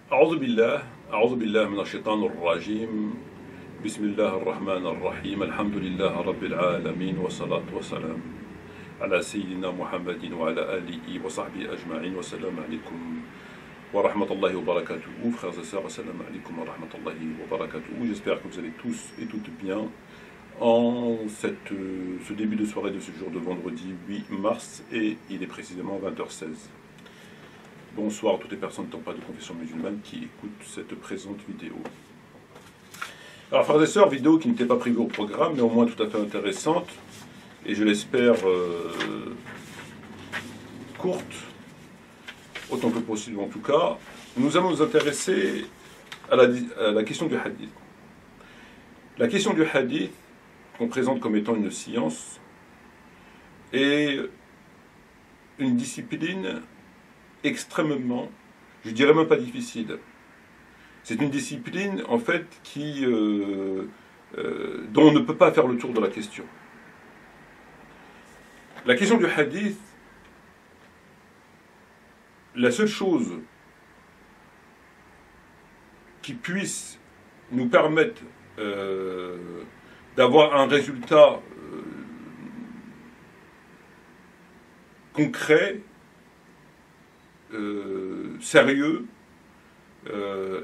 أعوذ بالله أعوذ بالله من الشيطان الرجيم. بسم الله الرحمن الرحيم. الحمد لله رب العالمين والصلاة والسلام على سيدنا محمد وعلى آله وصحبه أجمعين. والسلام عليكم ورحمة الله وبركاته. Frères et sœurs, assalamu alaikum wa rahmatullahi wa barakatuh. J'espère que vous allez tous et toutes bien en ce début de soirée de ce jour de vendredi 8 mars et il est précisément 20h16. Bonsoir à toutes les personnes n'étant pas de confession musulmane qui écoutent cette présente vidéo. Alors frères et sœurs, vidéo qui n'était pas prévue au programme mais au moins tout à fait intéressante et je l'espère courte, autant que possible en tout cas. Nous allons nous intéresser à la question du hadith. La question du hadith, qu'on présente comme étant une science, est une discipline extrêmement, je dirais même pas difficile. C'est une discipline en fait dont on ne peut pas faire le tour de la question. La question du hadith, la seule chose qui puisse nous permettre d'avoir un résultat concret, sérieux,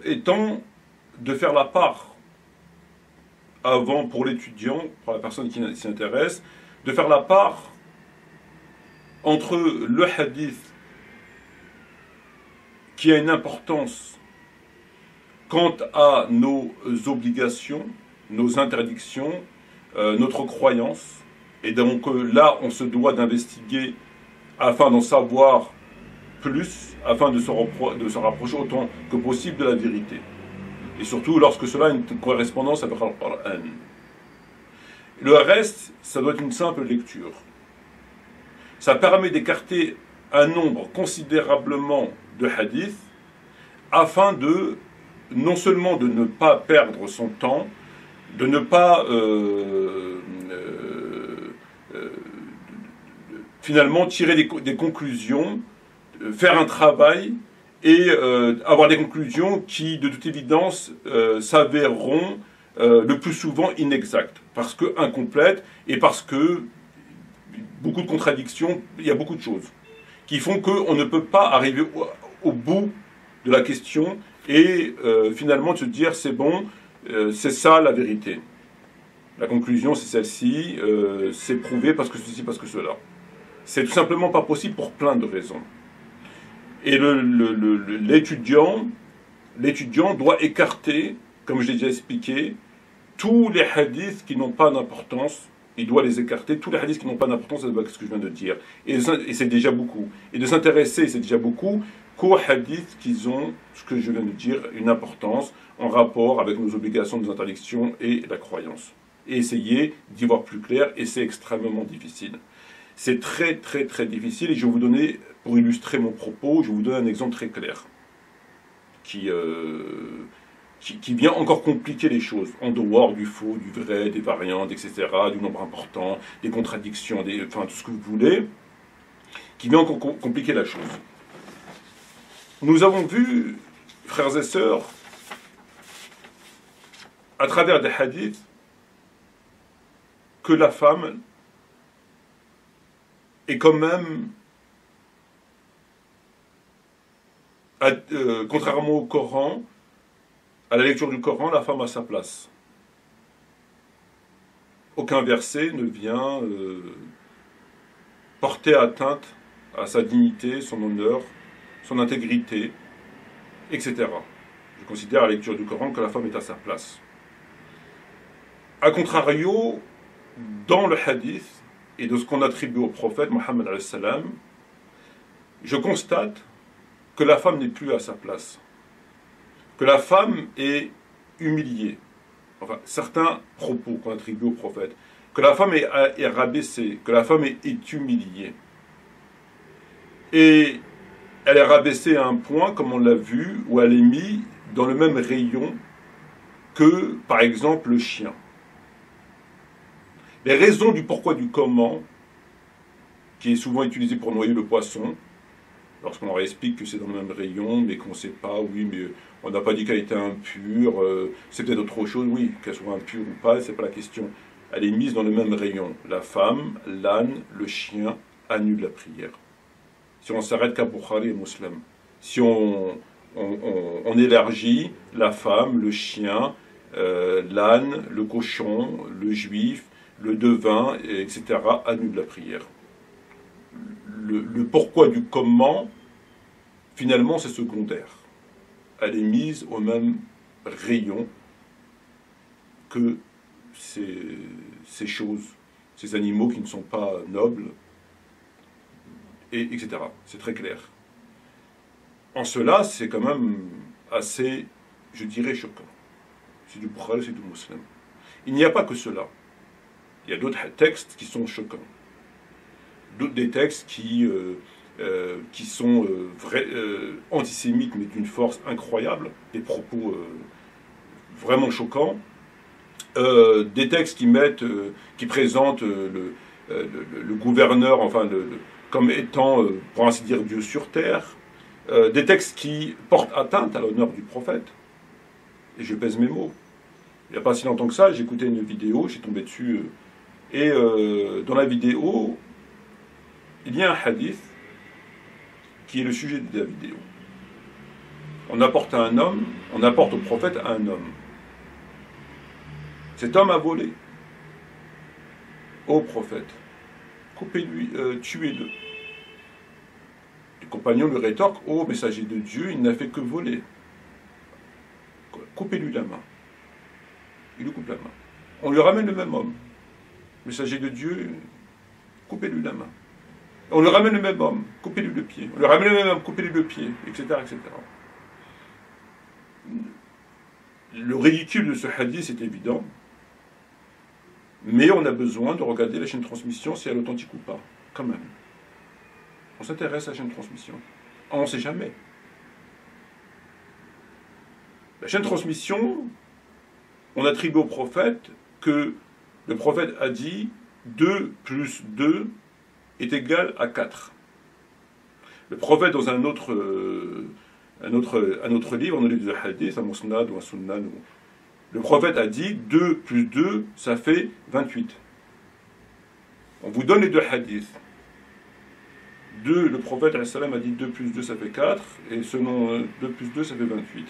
étant de faire la part avant pour l'étudiant, pour la personne qui s'y intéresse, de faire la part entre le hadith qui a une importance quant à nos obligations, nos interdictions, notre croyance, et donc là on se doit d'investiguer afin d'en savoir plus, afin de se rapprocher autant que possible de la vérité. Et surtout lorsque cela a une correspondance avec le Coran. Le reste, ça doit être une simple lecture. Ça permet d'écarter un nombre considérablement de hadiths afin de, non seulement de ne pas perdre son temps, de ne pas finalement tirer des conclusions, faire un travail et avoir des conclusions qui, de toute évidence, s'avéreront le plus souvent inexactes, parce que incomplètes et parce que beaucoup de contradictions, il y a beaucoup de choses qui font qu'on ne peut pas arriver au bout de la question et finalement se dire c'est bon, c'est ça la vérité. La conclusion c'est celle-ci, c'est prouvé parce que ceci, parce que cela. C'est tout simplement pas possible pour plein de raisons. Et l'étudiant doit écarter, comme je l'ai déjà expliqué, tous les hadiths qui n'ont pas d'importance. Il doit les écarter, tous les hadiths qui n'ont pas d'importance, c'est ce que je viens de dire. Et c'est déjà beaucoup. Et de s'intéresser, c'est déjà beaucoup, qu'aux hadiths qui ont, ce que je viens de dire, une importance en rapport avec nos obligations, nos interdictions et la croyance. Et essayer d'y voir plus clair, et c'est extrêmement difficile. C'est très très très difficile, et je vais vous donner, pour illustrer mon propos, je vais vous donner un exemple très clair, qui vient encore compliquer les choses, en dehors du faux, du vrai, des variantes, etc., du nombre important, des contradictions, enfin tout ce que vous voulez, qui vient encore compliquer la chose. Nous avons vu, frères et sœurs, à travers des hadiths, que la femme est quand même, contrairement au Coran, à la lecture du Coran, la femme a sa place. Aucun verset ne vient porter atteinte à sa dignité, son honneur, son intégrité, etc. Je considère à la lecture du Coran que la femme est à sa place. A contrario, dans le hadith et de ce qu'on attribue au prophète Mohammed alayhi salam, je constate que la femme n'est plus à sa place. Que la femme est humiliée, enfin certains propos qu'on attribue au prophète, que la femme est rabaissée, que la femme est humiliée. Et elle est rabaissée à un point, comme on l'a vu, où elle est mise dans le même rayon que, par exemple, le chien. Les raisons du pourquoi du comment, qui est souvent utilisé pour noyer le poisson, lorsqu'on leur explique que c'est dans le même rayon, mais qu'on ne sait pas, oui, mais on n'a pas dit qu'elle était impure, c'est peut-être autre chose, oui, qu'elle soit impure ou pas, c'est pas la question. Elle est mise dans le même rayon. La femme, l'âne, le chien annulent la prière. Si on s'arrête qu'à Bukhari et Muslim, si on élargit la femme, le chien, l'âne, le cochon, le juif, le devin, etc., annulent la prière. Le pourquoi du comment, finalement, c'est secondaire. Elle est mise au même rayon que ces choses, ces animaux qui ne sont pas nobles, etc. C'est très clair. En cela, c'est quand même assez, je dirais, choquant. C'est du Bukhari, c'est du Muslim. Il n'y a pas que cela. Il y a d'autres textes qui sont choquants. Des textes qui sont antisémites, mais d'une force incroyable, des propos vraiment choquants. Des textes qui présentent le gouverneur, enfin, comme étant, pour ainsi dire, Dieu sur terre. Des textes qui portent atteinte à l'honneur du prophète. Et je pèse mes mots. Il n'y a pas si longtemps que ça, j'écoutais une vidéo, j'ai tombé dessus, et dans la vidéo, il y a un hadith qui est le sujet de la vidéo. On apporte au prophète un homme. Cet homme a volé au prophète. Coupez-lui, tuez-le. Les compagnons lui rétorquent, ô messager de Dieu, il n'a fait que voler. Coupez-lui la main. Il lui coupe la main. On lui ramène le même homme. Messager de Dieu, coupez-lui la main. On lui ramène le même homme, coupez-lui le pied. On lui ramène le même homme, coupez-lui le pied, etc., etc. Le ridicule de ce hadith est évident, mais on a besoin de regarder la chaîne de transmission si elle est authentique ou pas, quand même. On s'intéresse à la chaîne de transmission. On ne sait jamais. La chaîne de transmission, on attribue au prophète que le prophète a dit 2 plus 2 est égal à 4. Le prophète, dans un autre livre, on a lu de hadith, un musnad ou un sunnah, le prophète a dit 2 plus 2, ça fait 28. On vous donne les deux hadiths. Le prophète a dit 2 plus 2, ça fait 4, et selon 2 plus 2, ça fait 28.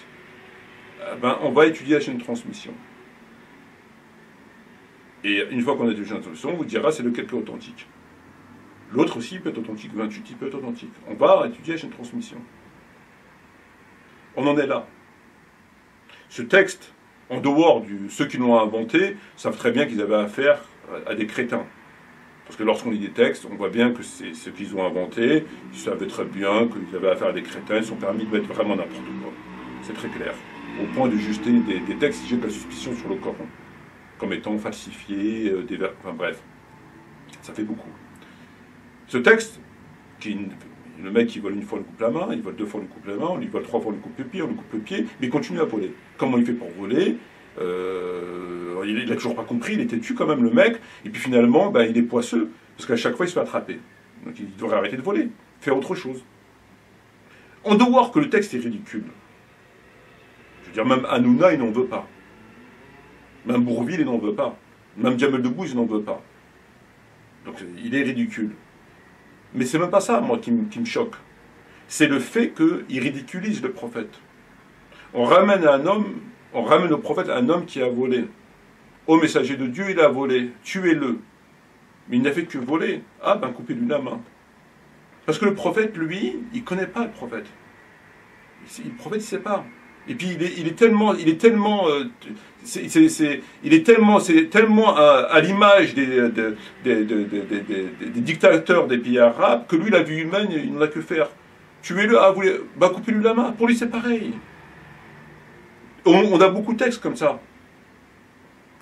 On va étudier la chaîne de transmission. Et une fois qu'on a étudié la chaîne de transmission, on vous dira c'est lequel qui est authentique. L'autre aussi peut être authentique, 28 il peut être authentique. On va étudier la chaîne de transmission. On en est là. Ce texte, en dehors de ceux qui l'ont inventé, savent très bien qu'ils avaient affaire à des crétins. Parce que lorsqu'on lit des textes, on voit bien que c'est ce qu'ils ont inventé, ils savaient très bien qu'ils avaient affaire à des crétins, ils sont permis de mettre vraiment n'importe quoi. C'est très clair. Au point de juger des textes qui jettent la suspicion sur le Coran, comme étant falsifiés, enfin bref. Ça fait beaucoup. Ce texte, le mec qui vole une fois, on lui coupe la main, il vole 2 fois, on lui coupe la main, on lui vole 3 fois, on lui coupe le pied, on lui coupe le pied, mais il continue à voler. Comment il fait pour voler il n'a toujours pas compris, il est têtu quand même le mec, et puis finalement, il est poisseux, parce qu'à chaque fois il se fait attraper. Donc il devrait arrêter de voler, faire autre chose. En dehors que le texte est ridicule. Je veux dire, même Hanouna, il n'en veut pas. Même Bourvil, il n'en veut pas. Même Jamel Debbouze, il n'en veut pas. Donc il est ridicule. Mais c'est même pas ça, moi, qui me choque. C'est le fait qu'il ridiculise le prophète. On ramène au prophète un homme qui a volé. Ô messager de Dieu, il a volé, tuez-le. Mais il n'a fait que voler. Coupez-lui la main. Parce que le prophète, lui, il ne connaît pas le prophète. Le prophète, il ne sait pas. Et puis il est tellement à l'image des dictateurs des pays arabes que lui, la vie humaine, il n'en a que faire. Tuez-le, coupez-lui la main. Pour lui, c'est pareil. On a beaucoup de textes comme ça.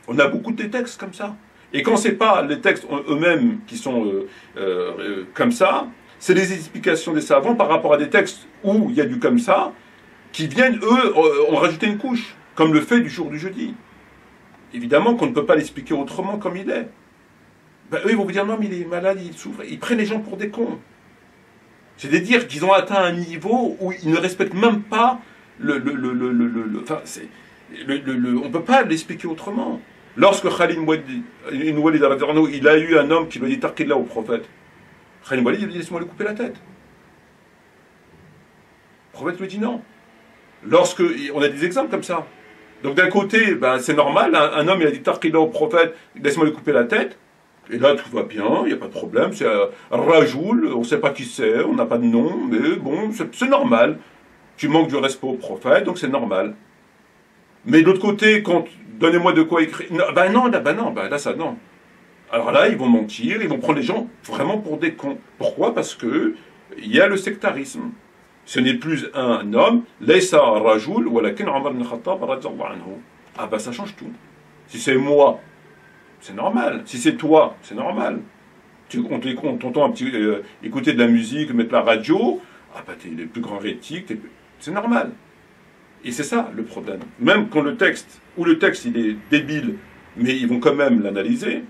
On a beaucoup de textes comme ça. Et quand c'est pas les textes eux-mêmes qui sont comme ça, c'est des explications des savants par rapport à des textes où il y a du comme ça, qui viennent, eux, en rajouter une couche, comme le fait du jour du jeudi. Évidemment qu'on ne peut pas l'expliquer autrement comme il est. Eux, ils vont vous dire, non, mais il est malade, il souffre. Ils prennent les gens pour des cons. C'est-à-dire qu'ils ont atteint un niveau où ils ne respectent même pas enfin, on ne peut pas l'expliquer autrement. Lorsque Khalid ibn Walid, il a eu un homme qui lui a dit Taqillah au prophète, Khalid ibn Walid, il lui dit laisse-moi lui couper la tête. Le prophète lui dit non. On a des exemples comme ça. Donc d'un côté, ben, c'est normal, un homme il a dit Taqillah au prophète, laisse-moi lui couper la tête. Et là, tout va bien, il n'y a pas de problème, c'est un Rajoul, on ne sait pas qui c'est, on n'a pas de nom, mais bon, c'est normal. Tu manques du respect au prophète, donc c'est normal. Mais de l'autre côté, quand donnez-moi de quoi écrire, là ça non. Alors là, ils vont mentir, ils vont prendre les gens vraiment pour des cons. Pourquoi? Parce que il y a le sectarisme. Ce n'est plus un homme, Laysa Rajoul, walakin Omar ibn Khattab radiyallahu anhu. Ah ben ça change tout. Si c'est moi, c'est normal. Si c'est toi, c'est normal. On t'entend un petit écouter de la musique, mettre la radio, ah bah t'es le plus grand hérétique, c'est normal. Et c'est ça le problème. Même quand le texte il est débile, mais ils vont quand même l'analyser,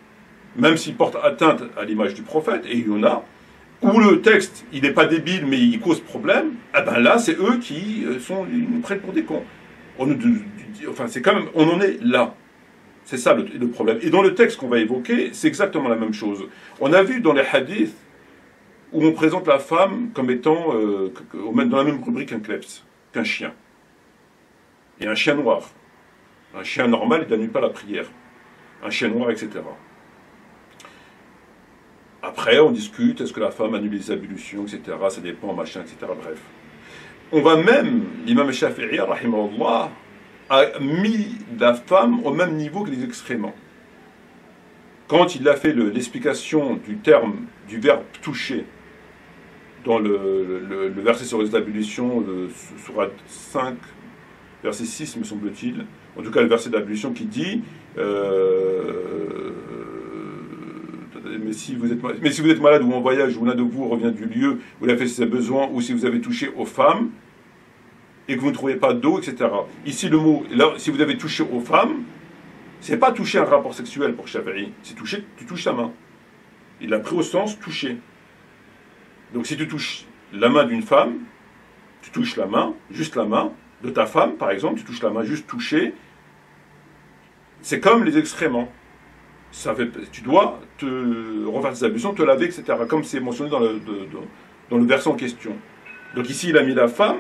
même s'il porte atteinte à l'image du prophète, et il y en a, ou le texte il n'est pas débile, mais il cause problème, ah ben là c'est eux qui ils nous prennent pour des cons. Enfin c'est quand même, on en est là. C'est ça le problème. Et dans le texte qu'on va évoquer, c'est exactement la même chose. On a vu dans les hadiths où on présente la femme comme étant dans la même rubrique qu'un kleps, qu'un chien. Et un chien noir. Un chien normal, il n'annule pas la prière. Un chien noir, etc. Après, on discute, est-ce que la femme annule les ablutions, etc. Ça dépend, machin, etc. Bref. On va même, l'imam Shafi'i, rahimahullah, a mis la femme au même niveau que les excréments. Quand il a fait l'explication du terme, du verbe toucher, dans le verset sur les ablutions, sourate 5, verset 6, me semble-t-il, en tout cas le verset d'ablution qui dit mais si vous êtes malade ou en voyage, ou l'un de vous revient du lieu où il a fait ses besoins, ou si vous avez touché aux femmes, et que vous ne trouvez pas d'eau, etc. Ici, le mot, là, si vous avez touché aux femmes, c'est pas toucher un rapport sexuel pour Shafi'i, c'est toucher, tu touches sa main. Il a pris au sens toucher. Donc si tu touches la main d'une femme, tu touches la main, juste la main, de ta femme, par exemple, tu touches la main, juste toucher, c'est comme les excréments. Tu dois te refaire tes ablutions, te laver, etc. Comme c'est mentionné dans le verset en question. Donc ici, il a mis la femme.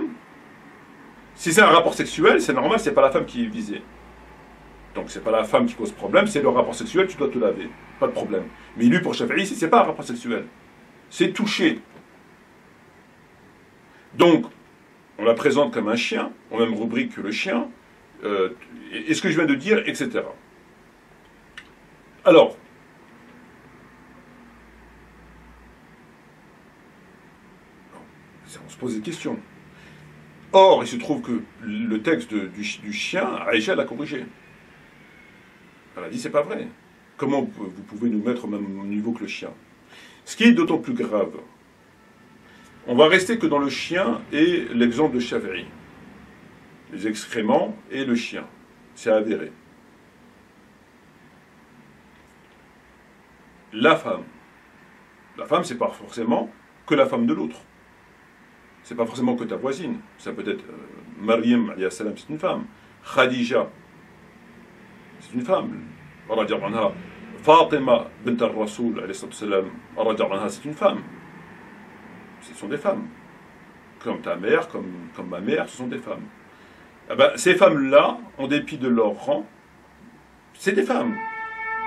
Si c'est un rapport sexuel, c'est normal, c'est pas la femme qui est visée. Donc c'est pas la femme qui cause problème, c'est le rapport sexuel, tu dois te laver. Pas de problème. Mais lui, pour Shafi'i, c'est pas un rapport sexuel. C'est toucher. Donc, on la présente comme un chien, en même rubrique que le chien, et ce que je viens de dire, etc. Alors, on se pose des questions. Or, il se trouve que le texte du chien, Aïcha l'a corrigé. Elle a dit, c'est pas vrai. Comment vous pouvez nous mettre au même niveau que le chien? Ce qui est d'autant plus grave, on va rester que dans le chien et l'exemple de Shafi'i. Les excréments et le chien. C'est avéré. La femme, c'est pas forcément que la femme de l'autre. C'est pas forcément que ta voisine. Ça peut être Maryam, alayhi salam, c'est une femme. Khadija, c'est une femme. Fatima bint al-Rasoul, alayhi salam, c'est une femme. Ce sont des femmes. Comme ta mère, comme ma mère, ce sont des femmes. Eh ben, ces femmes-là, en dépit de leur rang, c'est des femmes.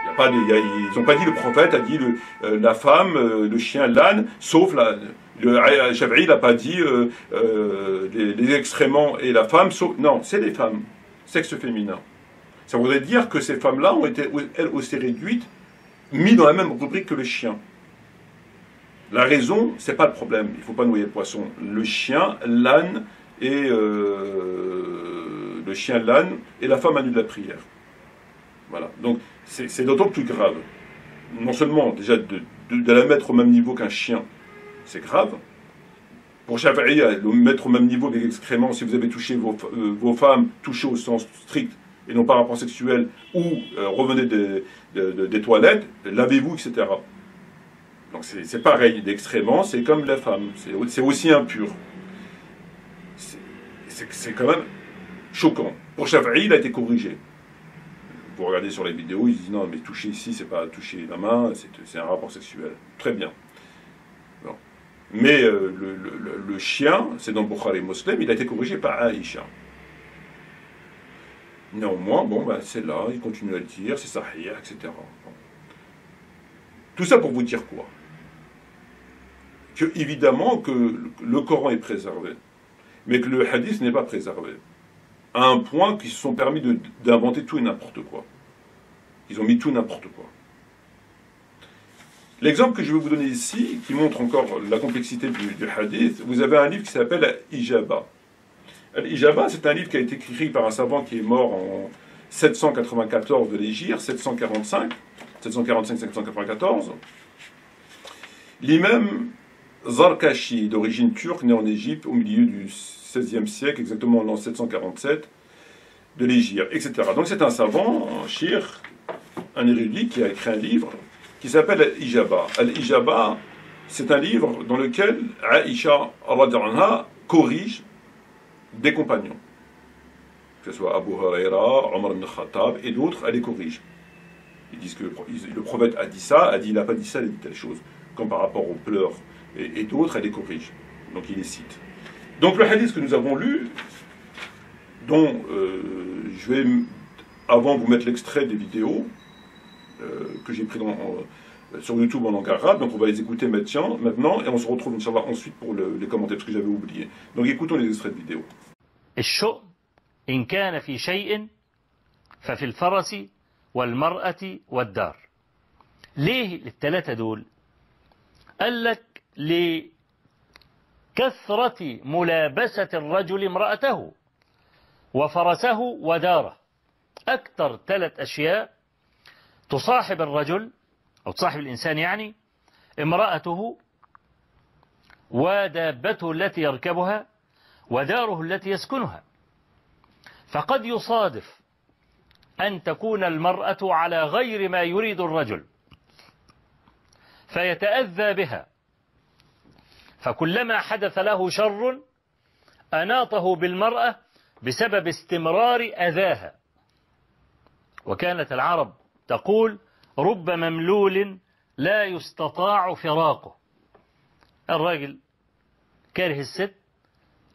Ils n'ont pas dit, le prophète a dit la femme, le chien, l'âne, sauf le Shafi'i n'a pas dit les excréments et la femme, sauf, non, c'est les femmes, sexe féminin. Ça voudrait dire que ces femmes-là ont été, elles aussi réduites, mises dans la même rubrique que le chien. La raison, c'est pas le problème, il ne faut pas noyer le poisson. Le chien, l'âne et la femme annule la prière. Voilà, donc c'est d'autant plus grave. Non seulement déjà de la mettre au même niveau qu'un chien, c'est grave. Pour Shafi'i, le mettre au même niveau que les excréments, si vous avez touché vos femmes, touché au sens strict, et non pas un rapport sexuel, ou revenez des toilettes, lavez-vous, etc. Donc c'est pareil, l'excrément, c'est comme la femme, c'est aussi impur. C'est quand même choquant. Pour Shafi'i, il a été corrigé. Vous regardez sur les vidéos, ils disent non, mais toucher ici, c'est pas toucher la main, c'est un rapport sexuel. Très bien. Bon. Mais le chien, c'est dans Bukhari Muslim, il a été corrigé par Aïcha. Néanmoins, bon, bah, c'est là, il continue à le dire, c'est sahih, etc. Bon. Tout ça pour vous dire quoi? Que, évidemment, que le Coran est préservé, mais que le hadith n'est pas préservé. À un point qu'ils se sont permis d'inventer tout et n'importe quoi. Ils ont mis tout et n'importe quoi. L'exemple que je vais vous donner ici, qui montre encore la complexité du hadith, vous avez un livre qui s'appelle Ijaba. Ijaba, c'est un livre qui a été écrit par un savant qui est mort en 794 de l'Hégire, 745-794. L'imam Zarkashi, d'origine turque, né en Égypte au milieu du XVIe siècle, exactement en l'an 747 de l'Hégire, etc. Donc c'est un savant, un shir, un érudit qui a écrit un livre qui s'appelle Al-Ijaba. Al-Ijaba, c'est un livre dans lequel Aïcha corrige des compagnons. Que ce soit Abu Huraira, Omar ibn Khattab et d'autres, elle les corrige. Ils disent que le prophète a dit ça, a dit il n'a pas dit ça, il a dit telle chose. Comme par rapport aux pleurs et d'autres, elle les corrige. Donc il les cite. Donc le hadith que nous avons lu, dont je vais, avant vous mettre l'extrait des vidéos que j'ai pris sur YouTube en langue arabe, donc on va les écouter maintenant et on se retrouve Inch'Allah ensuite pour les commentaires, parce que j'avais oublié. Donc écoutons les extraits de vidéos. الشؤم إن كان في شيء ففي الفرس والمرأة والدار. ليه الثلاثة دول؟ قال لك لكثرة ملابسة الرجل امرأته وفرسه وداره. أكثر ثلاث أشياء تصاحب الرجل أو تصاحب الإنسان يعني امرأته ودابته التي يركبها وداره التي يسكنها. فقد يصادف أن تكون المرأة على غير ما يريد الرجل فيتأذى بها، فكلما حدث له شر أناطه بالمرأة بسبب استمرار أذاها. وكانت العرب تقول رب مملول لا يستطاع فراقه. الراجل كاره الست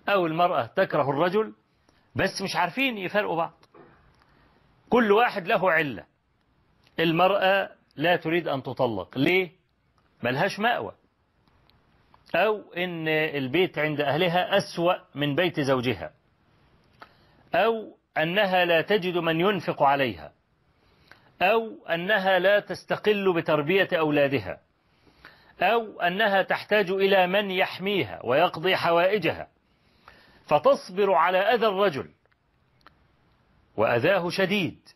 أو المرأة تكره الرجل، بس مش عارفين يفرقوا بعض. كل واحد له علة. المرأة لا تريد أن تطلق، ليه؟ ملهاش مأوى، أو إن البيت عند أهلها أسوأ من بيت زوجها، أو أنها لا تجد من ينفق عليها، أو أنها لا تستقل بتربية أولادها، أو أنها تحتاج إلى من يحميها ويقضي حوائجها، فتصبر على أذى الرجل وأذاه شديد،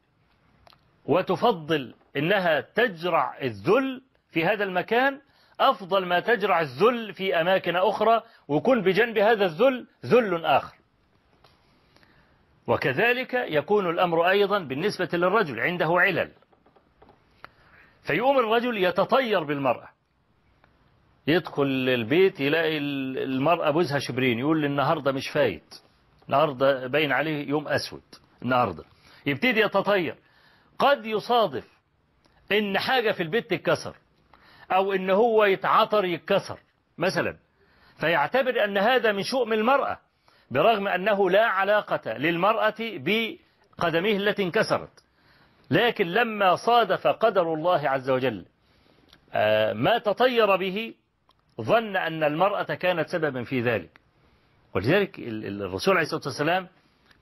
وتفضل إنها تجرع الذل في هذا المكان أفضل ما تجرع الذل في أماكن أخرى، ويكون بجنب هذا الذل ذل آخر. وكذلك يكون الأمر أيضا بالنسبة للرجل، عنده علل، فيقوم الرجل يتطير بالمرأة، يدخل البيت يلاقي المرأة بوزها شبرين، يقول النهاردة مش فايت، النهاردة باين عليه يوم أسود، النهاردة يبتدي يتطير. قد يصادف إن حاجة في البيت تتكسر، أو إن هو يتعاطر يتكسر مثلا، فيعتبر أن هذا من شؤم المرأة، برغم أنه لا علاقة للمرأة بقدميه التي انكسرت. لكن لما صادف قدر الله عز وجل ما تطير به، ظن أن المرأة كانت سببا في ذلك. ولذلك الرسول عليه الصلاة والسلام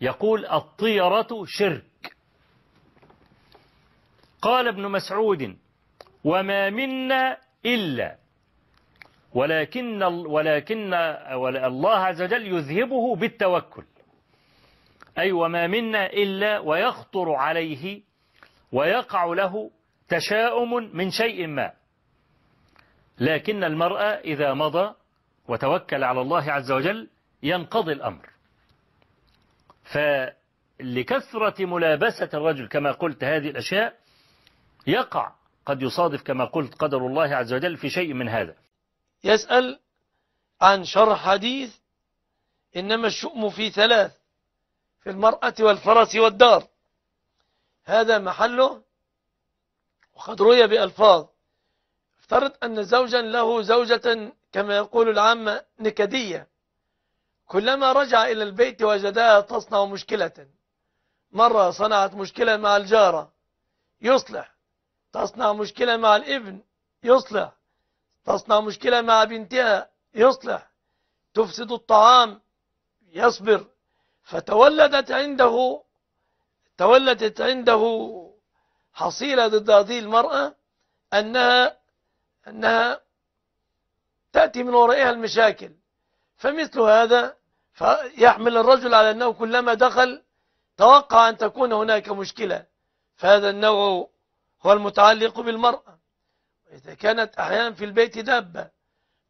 يقول الطيرة شرك. قال ابن مسعود وما منا إلا ولكن الله عز وجل يذهبه بالتوكل، أي وما منا إلا ويخطر عليه ويقع له تشاؤم من شيء ما، لكن المرأة إذا مضى وتوكل على الله عز وجل ينقضي الأمر. فلكثرة ملابسة الرجل كما قلت هذه الأشياء يقع قد يصادف كما قلت قدر الله عز وجل في شيء من هذا. يسأل عن شرح حديث إنما الشؤم في ثلاث: في المرأة والفرس والدار. هذا محله، وقد روي بألفاظ. افترض أن زوجا له زوجة كما يقول العامة نكدية، كلما رجع إلى البيت وجدها تصنع مشكلة. مرة صنعت مشكلة مع الجارة يصلح، تصنع مشكلة مع الابن يصلح، تصنع مشكلة مع بنتها يصلح، تفسد الطعام يصبر. فتولدت عنده حصيلة ضد هذه المرأة أنها تأتي من ورائها المشاكل. فمثل هذا فيحمل الرجل على أنه كلما دخل توقع أن تكون هناك مشكلة، فهذا النوع هو المتعلق بالمرأة. إذا كانت أحيانا في البيت دابة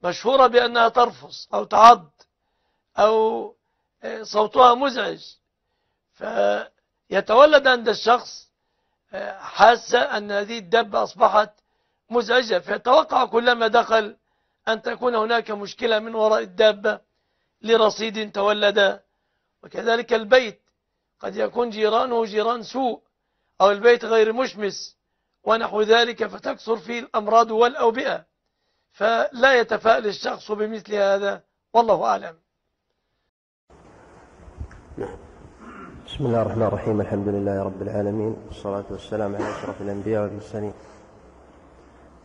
مشهورة بأنها ترفص أو تعض أو صوتها مزعج، فيتولد عند الشخص حاسة أن هذه الدابة أصبحت مزعجة، فيتوقع كلما دخل أن تكون هناك مشكلة من وراء الدابة لرصيد تولد. وكذلك البيت قد يكون جيرانه جيران سوء، أو البيت غير مشمس ونحو ذلك، فتكثر فيه الأمراض والأوبئة. فلا يتفائل الشخص بمثل هذا، والله أعلم. نعم. بسم الله الرحمن الرحيم، الحمد لله رب العالمين، والصلاة والسلام على أشرف الأنبياء والمرسلين.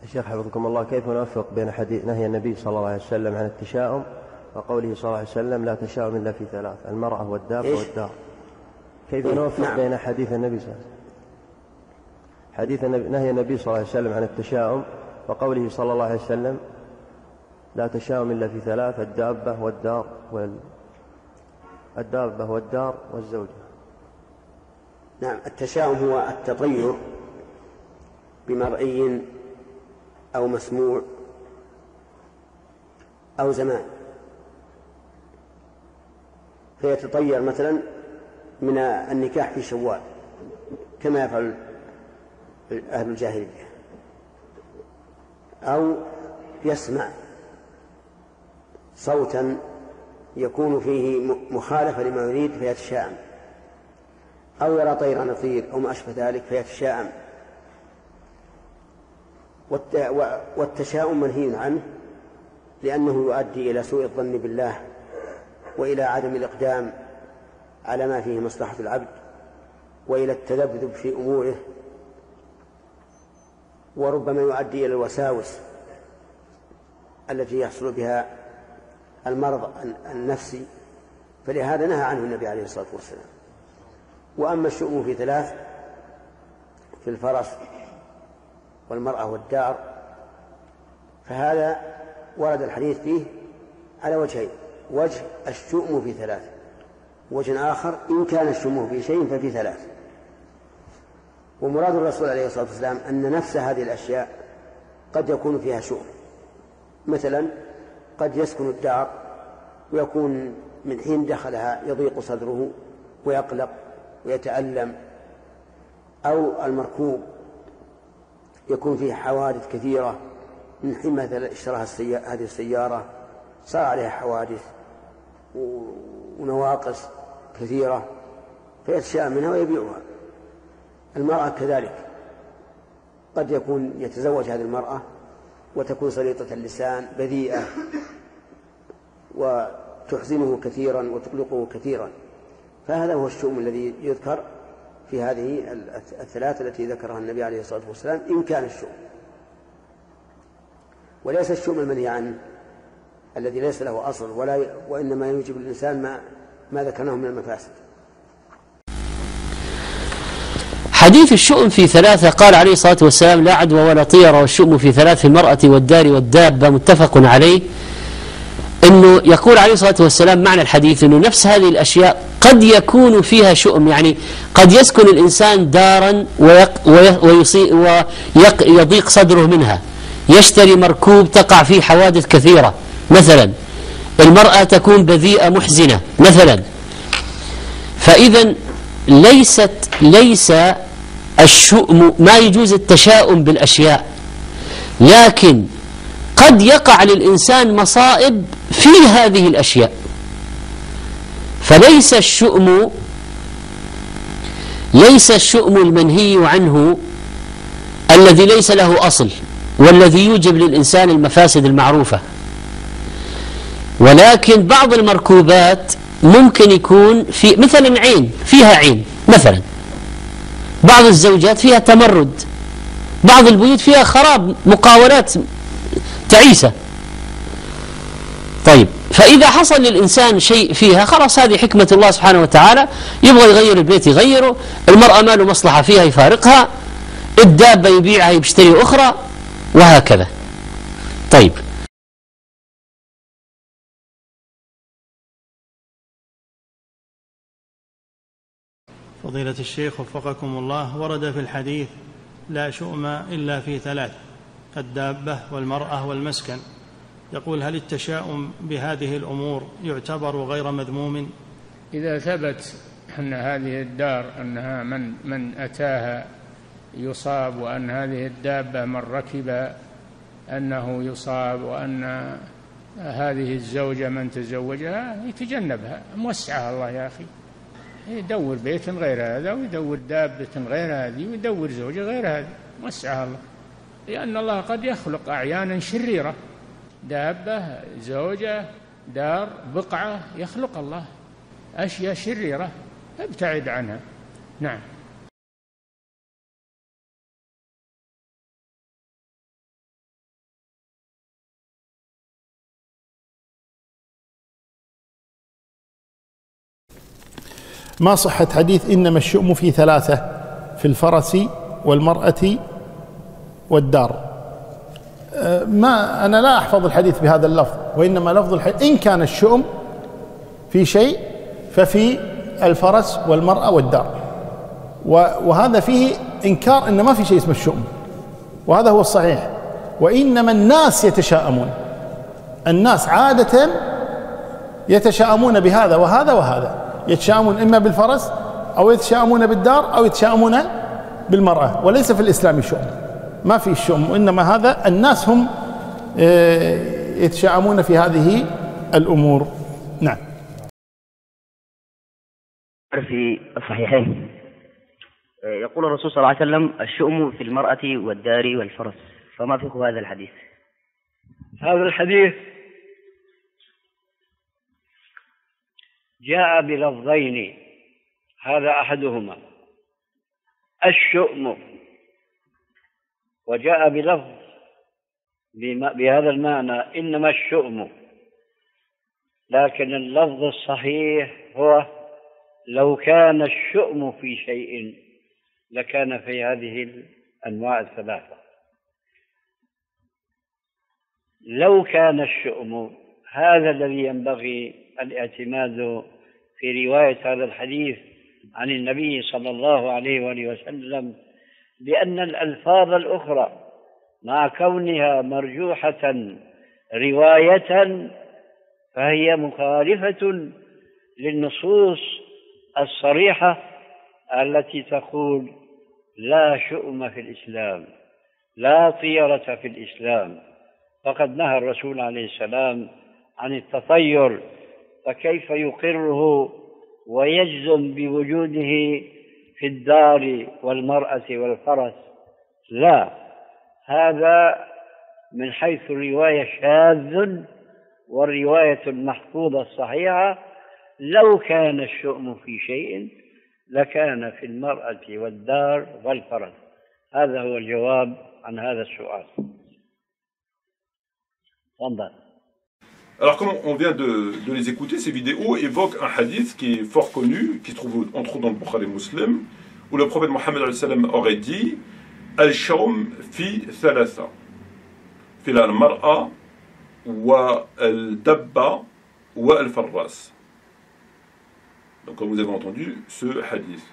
الشيخ حفظكم الله، كيف نوفق بين حديث نهي النبي صلى الله عليه وسلم عن التشاؤم وقوله صلى الله عليه وسلم لا تشاؤم إلا في ثلاث: المرأة والدابة والدار؟ كيف نوفق بين حديث النبي صلى الله عليه وسلم، حديث نهي النبي صلى الله عليه وسلم عن التشاؤم وقوله صلى الله عليه وسلم لا تشاؤم إلا في ثلاث: الدابة والدار والزوجة؟ نعم. التشاؤم هو التطير بمرئي أو مسموع أو زمان، فيتطير مثلا من النكاح في شوال كما يفعل أهل الجاهلية، أو يسمع صوتا يكون فيه مخالفة لما يريد فيتشاءم، أو يرى طيرا يطير أو ما أشبه ذلك فيتشاءم. والتشاؤم منهي عنه لأنه يؤدي إلى سوء الظن بالله وإلى عدم الإقدام على ما فيه مصلحة العبد وإلى التذبذب في أموره، وربما يؤدي إلى الوساوس التي يحصل بها المرض النفسي، فلهذا نهى عنه النبي عليه الصلاة والسلام. وأما الشؤم في ثلاث: في الفرس والمرأة والدار، فهذا ورد الحديث فيه على وجهين: وجه الشؤم في ثلاث، وجه آخر إن كان الشؤم في شيء ففي ثلاث. ومراد الرسول عليه الصلاة والسلام أن نفس هذه الأشياء قد يكون فيها شؤم. مثلا قد يسكن الدار ويكون من حين دخلها يضيق صدره ويقلق ويتألم، أو المركوب يكون فيه حوادث كثيرة، من حين مثلا اشتراها هذه السيارة صار عليها حوادث ونواقص كثيرة فيتشاءم منها ويبيعها. المرأة كذلك قد يكون يتزوج هذه المرأة وتكون سليطة اللسان بذيئة وتحزنه كثيرا وتقلقه كثيرا، فهذا هو الشؤم الذي يذكر في هذه الثلاث التي ذكرها النبي عليه الصلاة والسلام إن كان الشؤم، وليس الشؤم المنهي عنه الذي ليس له أصل وإنما يوجب الإنسان ما ذكرناه من المفاسد. حديث الشؤم في ثلاثة، قال عليه الصلاة والسلام لا عدوى ولا طير، والشؤم في ثلاث: في المرأة والدار والدابة، متفق عليه. انه يقول عليه الصلاة والسلام معنى الحديث انه نفس هذه الاشياء قد يكون فيها شؤم، يعني قد يسكن الانسان دارا ويضيق صدره منها، يشتري مركوب تقع فيه حوادث كثيرة مثلا، المرأة تكون بذيئة محزنة مثلا. فإذا ليس الشؤم ما يجوز التشاؤم بالأشياء، لكن قد يقع للإنسان مصائب في هذه الأشياء، فليس الشؤم المنهي عنه الذي ليس له أصل والذي يوجب للإنسان المفاسد المعروفة، ولكن بعض المركوبات ممكن يكون في مثلا فيها عين مثلا، بعض الزوجات فيها تمرد، بعض البيوت فيها خراب، مقاولات تعيسة. طيب، فإذا حصل للإنسان شيء فيها خلاص هذه حكمة الله سبحانه وتعالى، يبغى يغير البيت يغيره، المرأة ما له مصلحة فيها يفارقها، الدابة يبيعها يشتري أخرى، وهكذا. طيب، فضيلة الشيخ وفقكم الله، ورد في الحديث لا شؤم إلا في ثلاث: الدابة والمرأة والمسكن. يقول: هل التشاؤم بهذه الأمور يعتبر غير مذموم؟ إذا ثبت أن هذه الدار أنها من أتاها يصاب، وأن هذه الدابة من ركب أنه يصاب، وأن هذه الزوجة من تزوجها يتجنبها. موسعها الله يا أخي، يدور بيت غير هذا، ويدور دابة غير هذه، ويدور زوجة غير هذه، موسعها الله، لأن الله قد يخلق أعيانا شريرة، دابة، زوجة، دار، بقعة، يخلق الله أشياء شريرة، ابتعد عنها. نعم. ما صحة حديث إنما الشؤم في ثلاثة: في الفرس والمرأة والدار؟ أنا لا أحفظ الحديث بهذا اللفظ، وإنما لفظ الحديث إن كان الشؤم في شيء ففي الفرس والمرأة والدار، وهذا فيه إنكار إن ما في شيء اسمه الشؤم، وهذا هو الصحيح. وإنما الناس يتشاءمون، الناس عادة يتشاءمون بهذا وهذا وهذا، يتشاءمون إما بالفرس أو يتشاءمون بالدار أو يتشاءمون بالمرأة، وليس في الإسلام شؤم، ما في الشؤم، وإنما هذا الناس هم يتشاءمون في هذه الأمور. نعم. في الصحيحين يقول الرسول صلى الله عليه وسلم: الشؤم في المرأة والدار والفرس، فما فقه هذا الحديث؟ هذا الحديث جاء بلفظين، هذا أحدهما الشؤم، وجاء بلفظ بهذا المعنى إنما الشؤم، لكن اللفظ الصحيح هو لو كان الشؤم في شيء لكان في هذه الأنواع الثلاثة. لو كان الشؤم، هذا الذي ينبغي الاعتماد في رواية هذا الحديث عن النبي صلى الله عليه وآله وسلم، لأن الألفاظ الأخرى مع كونها مرجوحة رواية فهي مخالفة للنصوص الصريحة التي تقول لا شؤم في الإسلام، لا طيرة في الإسلام، فقد نهى الرسول عليه السلام عن التطير، فكيف يقره ويجزم بوجوده في الدار والمرأة والفرس؟ لا، هذا من حيث الرواية شاذ، والرواية المحفوظة الصحيحة لو كان الشؤم في شيء لكان في المرأة والدار والفرس. هذا هو الجواب عن هذا السؤال. تفضل. Alors, comme on vient de les écouter, ces vidéos évoquent un hadith qui est fort connu, qui se trouve entre autres dans le Bukhari Muslim, où le prophète Mohammed aurait dit Al-Shawm fi thalatha, fi al-mar'a wa al-dabba wa al-farras. Donc, comme vous avez entendu, ce hadith,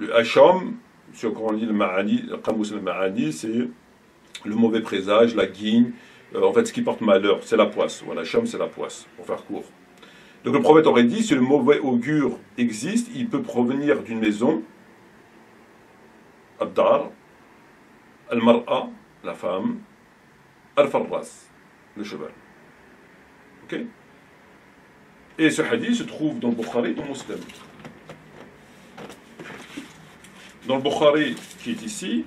le Hasham, sur quand on lit le Ma'ani, le Qamus al-Ma'ani, c'est le mauvais présage, la guigne. En fait, ce qui porte malheur, c'est la poisse. Voilà, Sham, c'est la poisse, pour faire court. Donc le prophète aurait dit, si le mauvais augure existe, il peut provenir d'une maison, Ad-Dar, Al-Mar'a, la femme, Al-Farras, le cheval. Ok? Et ce hadith se trouve dans le Bukhari et dans Muslim. Dans le Bukhari qui est ici,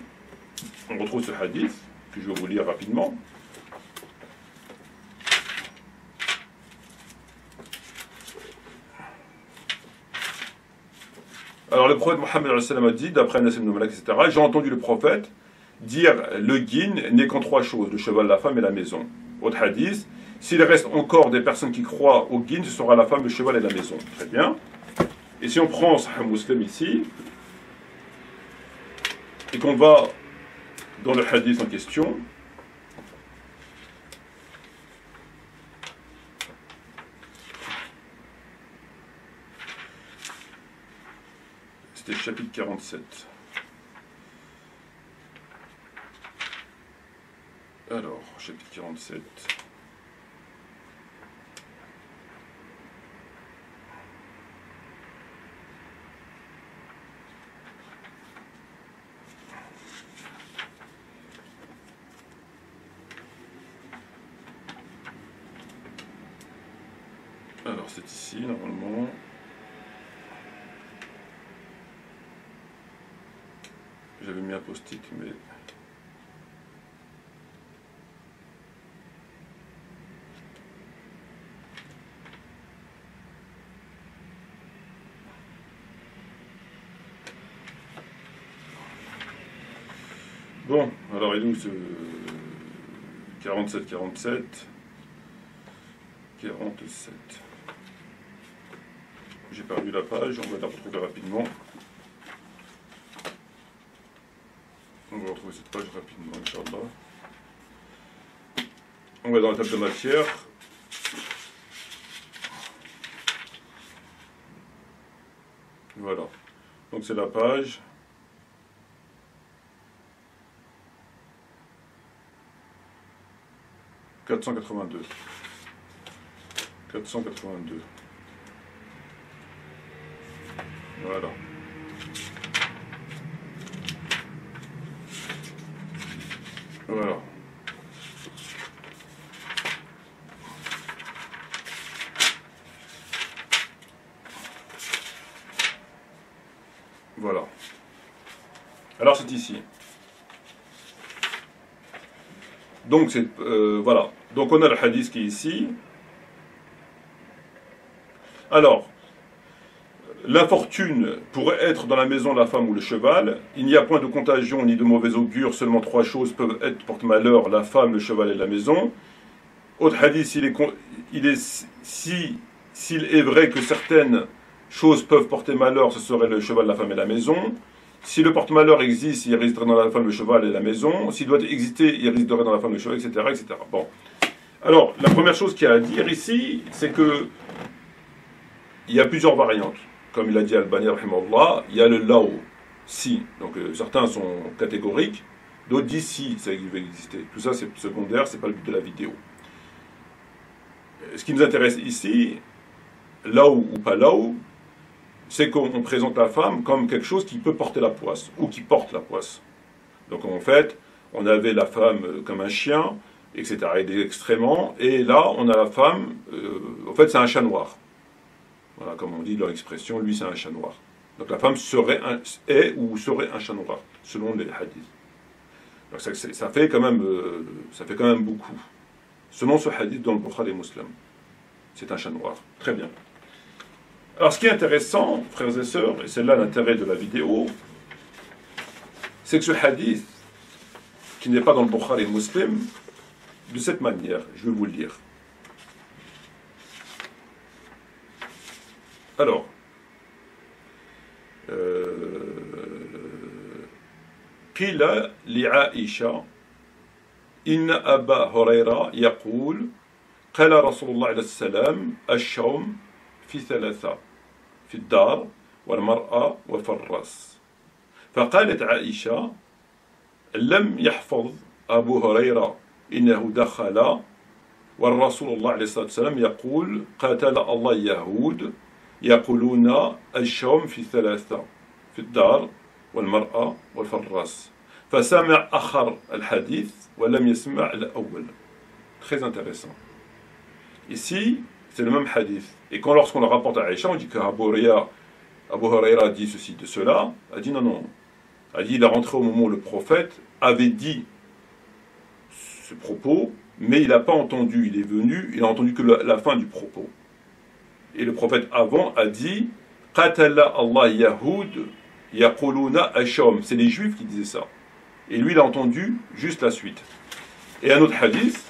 on retrouve ce hadith, que je vais vous lire rapidement. Alors le prophète Mohammed a dit, d'après Anas ibn Malik, etc., j'ai entendu le prophète dire le guin n'est qu'en trois choses, le cheval, la femme et la maison. Autre hadith, s'il reste encore des personnes qui croient au guin, ce sera la femme, le cheval et la maison. Très bien. Et si on prend Sahih Muslim ici, et qu'on va dans le hadith en question, c'était le chapitre 47. Alors, chapitre 47. Alors, c'est ici, normalement. J'avais mis un post-it, mais... Bon, alors il est où ce 47. J'ai perdu la page, on va la retrouver rapidement. On va retrouver cette page rapidement, Inch'Allah. On va dans la table de matière. Voilà. Donc c'est la page. « 482. Voilà. Voilà. Voilà. Alors c'est ici. Donc c'est voilà. Donc on a le hadith qui est ici. Alors, l'infortune pourrait être dans la maison la femme ou le cheval. Il n'y a point de contagion ni de mauvais augure. Seulement trois choses peuvent être porte-malheur, la femme, le cheval et la maison. Autre hadith, s'il est vrai que certaines choses peuvent porter malheur, ce serait le cheval, la femme et la maison. Si le porte-malheur existe, il résiderait dans la femme, le cheval et la maison. S'il doit exister, il résiderait dans la femme, le cheval, etc., etc. Bon. Alors, la première chose qu'il y a à dire ici, c'est que il y a plusieurs variantes. Comme il a dit Al-Bani, rahimahullah, il y a le lao, si. Donc certains sont catégoriques, d'autres disent si, ça va exister. Tout ça, c'est secondaire, c'est pas le but de la vidéo. Ce qui nous intéresse ici, lao ou pas lao, c'est qu'on présente la femme comme quelque chose qui peut porter la poisse, ou qui porte la poisse. Donc en fait, on avait la femme comme un chien, etc., et des excréments, et là, on a la femme, en fait, c'est un chat noir. Voilà, comme on dit dans l'expression, lui c'est un chat noir. Donc la femme serait un chat noir, selon les hadiths. Donc ça fait quand même beaucoup. Selon ce hadith dans le Bukhari et Muslim, c'est un chat noir. Très bien. Alors ce qui est intéressant, frères et sœurs, et c'est là l'intérêt de la vidéo, c'est que ce hadith, qui n'est pas dans le Bukhari et Muslim, de cette manière, je vais vous le lire. Alors, قيل لعائشة إن أبا هريرة يقول قال رسول الله عليه السلام الشوم في ثلاثة في الدار والمرأة وفي الرأس فقالت عائشة لم يحفظ أبو هريرة إنه دخل والرسول الله عليه الصلاة والسلام يقول قاتل الله اليهود يقولون الشوم في ثلاثة في الدار والمرأة والفراس فسمع آخر الحديث ولم يسمع الأول. Très intéressant. Ici, c'est le même hadith. Et quand lorsqu'on le rapporte à Aïcha, on dit que Abu Huraira a dit ceci de cela, a dit non, non. A dit il est rentré au moment où le prophète avait dit ce propos, mais il n'a pas entendu, il est venu, il n'a entendu que la fin du propos. Et le prophète avant a dit Qatala Allah Yahoud yaquluna asham. C'est les juifs qui disaient ça. Et lui, il a entendu juste la suite. Et un autre hadith.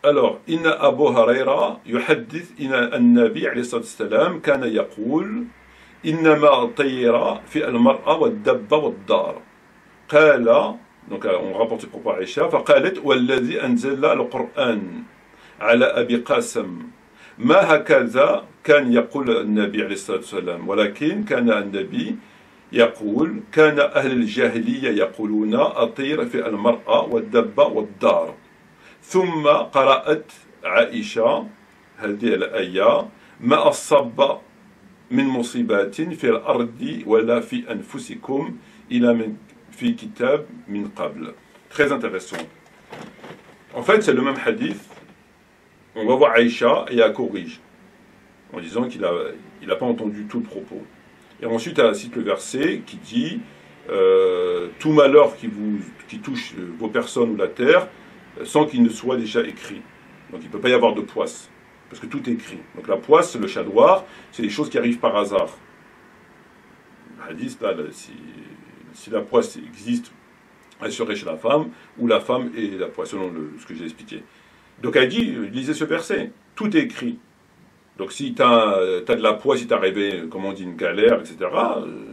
Alors, Inna Abu Huraira yuhaddith inna an-nabi alayhi salam kana yaqul innama tayra fi al-mar'a wad-dabba wad-dar. Qala, donc on rapporte ce propos à Aïcha, faqalat walladhi anzala al-Qur'an ala Abi Qasim ما هكذا كان يقول النبي عليه الصلاة والسلام ولكن كان النبي يقول كان أهل الجاهلية يقولون أطير في المرأة والدبة والدار ثم قرأت عائشة هذه الآية ما أصاب من مصيبات في الأرض ولا في أنفسكم إلى من في كتاب من قبل. Très intéressant. En fait, c'est le même hadith. On va voir Aïcha et elle corrige en disant qu'il n'a pas entendu tout le propos. Et ensuite, elle cite le verset qui dit tout malheur qui touche vos personnes ou la terre sans qu'il ne soit déjà écrit. Donc il ne peut pas y avoir de poisse parce que tout est écrit. Donc la poisse, le chadoir, c'est des choses qui arrivent par hasard. Le hadith, là, si la poisse existe, elle serait chez la femme ou la femme est la poisse, selon ce que j'ai expliqué. Donc elle dit, lisez ce verset, tout est écrit. Donc si tu as de la poisse, si t'es arrivé, comme on dit, une galère, etc.,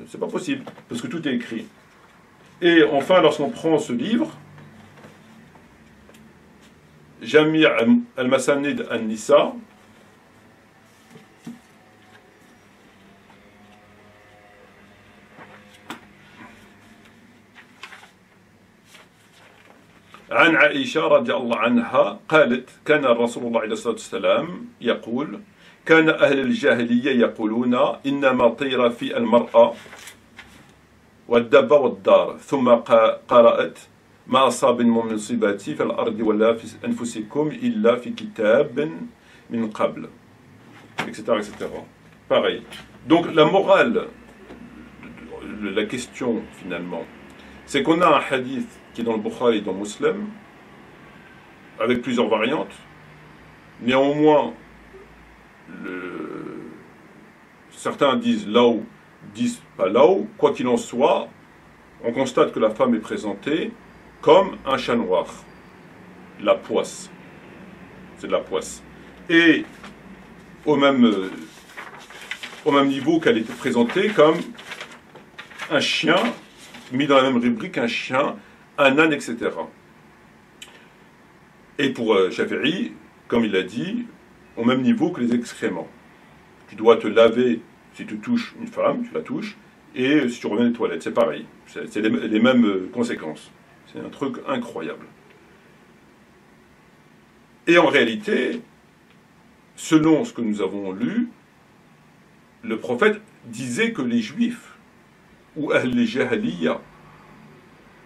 c'est pas possible, parce que tout est écrit. Et enfin, lorsqu'on prend ce livre, Jami' al-Masanid an-Nisa, عن عائشة رضي الله عنها قالت كان الرسول الله عليه الصلاة والسلام يقول كان أهل الجاهلية يقولون إنما طير في المرأة والدب والدار ثم قرأت ما أصاب من مصيبات في الأرض ولا في أنفسكم إلا في كتاب من قبل etc. etc. Pareil. Donc la morale, la question finalement, c'est qu'on a un hadith qui est dans le Bukhari et dans Muslim, avec plusieurs variantes. Néanmoins, certains disent là-haut, disent pas là-haut. Quoi qu'il en soit, on constate que la femme est présentée comme un chat noir. La poisse. C'est de la poisse. Et au même niveau qu'elle était présentée comme un chien, mis dans la même rubrique, un chien, un âne, etc. Et pour Shafi'i, comme il l'a dit, au même niveau que les excréments. Tu dois te laver, si tu touches une femme, tu la touches, et si tu reviens des toilettes, c'est pareil. C'est les mêmes conséquences. C'est un truc incroyable. Et en réalité, selon ce que nous avons lu, le prophète disait que les Juifs, ou Ahl Jahaliya,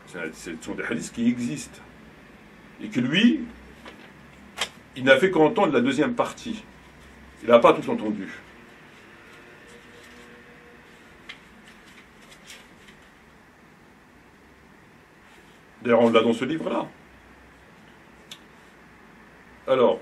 ce sont des hadiths qui existent. Et que lui, il n'a fait qu'entendre la deuxième partie. Il n'a pas tout entendu. D'ailleurs, on l'a dans ce livre-là. Alors,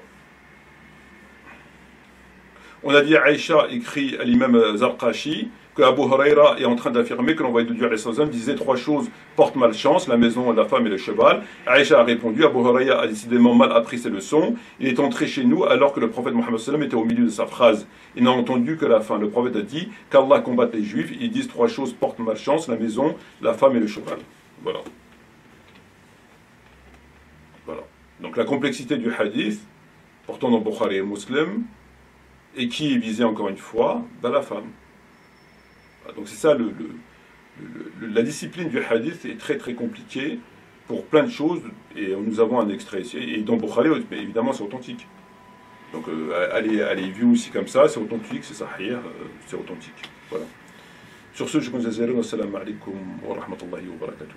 on a dit Aïcha écrit à l'imam Zarqashi que Abu Huraira est en train d'affirmer que l'envoyé de Dieu disait trois choses portent malchance, la maison, la femme et le cheval. Aïcha a répondu, Abu Huraira a décidément mal appris ses leçons. Il est entré chez nous alors que le prophète Mohammed était au milieu de sa phrase. Il n'a entendu que la fin. Le prophète a dit qu'Allah combatte les juifs. Ils disent trois choses portent malchance, la maison, la femme et le cheval. Voilà. Voilà. Donc la complexité du hadith, pourtant dans Bukhari et Muslim, et qui est visé encore une fois, la femme. Donc c'est ça, la discipline du hadith est très très compliquée. pour plein de choses, et nous avons un extrait ici, et dans Bukhari, évidemment, c'est authentique. Donc, allez vue aussi comme ça, c'est authentique, c'est sahih, c'est authentique. Voilà. Sur ce, je vous dis assalamu alaikum wa rahmatullahi wa barakatuh.